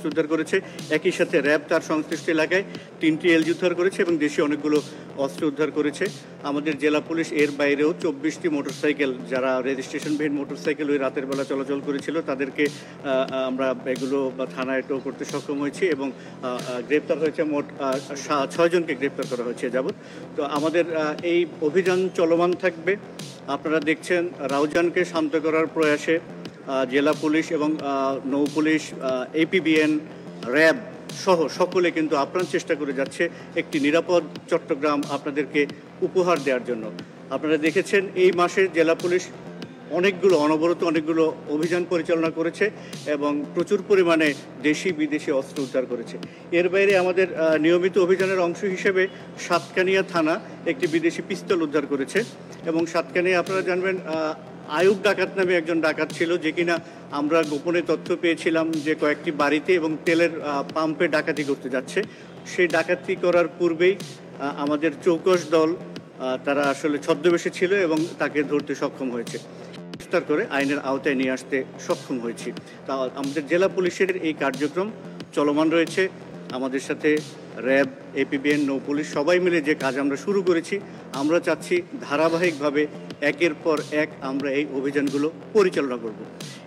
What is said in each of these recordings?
উদ্ধার করেছে। একই সাথে র্যাব তার সংশ্লিষ্ট এলাকায় 3টি এলজি উদ্ধার করেছে এবং দেশে অনেকগুলো অস্ত্র উদ্ধার করেছে। আমাদের জেলা পুলিশ এর বাইরেও 24টি মোটরসাইকেল, যারা রেজিস্ট্রেশনবিহীন মোটরসাইকেল ওই রাতের বেলা চলাচল করেছিল, তাদেরকে আমরা এগুলো থানায় টো করতে সক্ষম হয়েছি এবং গ্রেপ্তার হয়েছে। মোট 6 জনকে গ্রেপ্তার করা হয়েছে যাবৎ। তো আমাদের এই অভিযান চলমান থাকবে। আপনারা দেখছেন রাউজানকে শান্ত করার প্রয়াসে জেলা পুলিশ এবং নৌ পুলিশ, এপিবিএন, র্যাব সহ সকলে কিন্তু আপ্রাণ চেষ্টা করে যাচ্ছে একটি নিরাপদ চট্টগ্রাম আপনাদেরকে উপহার দেওয়ার জন্য। আপনারা দেখেছেন এই মাসে জেলা পুলিশ অনবরত অনেকগুলো অভিযান পরিচালনা করেছে এবং প্রচুর পরিমাণে দেশি বিদেশি অস্ত্র উদ্ধার করেছে। এর বাইরে আমাদের নিয়মিত অভিযানের অংশ হিসেবে সাতকানিয়া থানা একটি বিদেশি পিস্তল উদ্ধার করেছে এবং সাতকানিয়া আপনারা জানবেন আয়ুব ডাকাত নামে একজন ডাকাত ছিল, যে কিনা আমরা গোপনে তথ্য পেয়েছিলাম যে কয়েকটি বাড়িতে এবং তেলের পাম্পে ডাকাতি করতে যাচ্ছে। সেই ডাকাতি করার পূর্বেই আমাদের চৌকস দল তারা আসলে ছদ্মবেশে ছিল এবং তাকে ধরতে সক্ষম হয়েছে, গ্রেফতার করে আইনের আওতায় নিয়ে আসতে সক্ষম হয়েছি। তা আমাদের জেলা পুলিশের এই কার্যক্রম চলমান রয়েছে। আমাদের সাথে র্যাব, এপিবিএন, নৌ পুলিশ সবাই মিলে যে কাজ আমরা শুরু করেছি, আমরা চাচ্ছি ধারাবাহিকভাবে একের পর এক আমরা এই অভিযানগুলো পরিচালনা করব।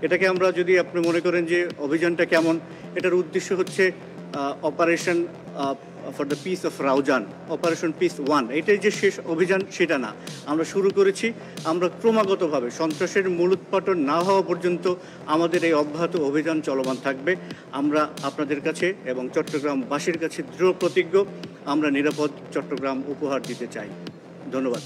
এটাকে আমরা, যদি আপনি মনে করেন যে অভিযানটা কেমন, এটার উদ্দেশ্য হচ্ছে operation for the piece of Raozan, operation piece 1, এটাই যে শেষ অভিযান সেটা না। আমরা শুরু করেছি, আমরা ক্রমাগতভাবে সন্ত্রাসের মূলোৎপাটন না হওয়া পর্যন্ত আমাদের এই অব্যাহত অভিযান চলমান থাকবে। আমরা আপনাদের কাছে এবং চট্টগ্রামবাসীর কাছে দৃঢ় প্রতিজ্ঞ, আমরা নিরাপদ চট্টগ্রাম উপহার দিতে চাই। ধন্যবাদ।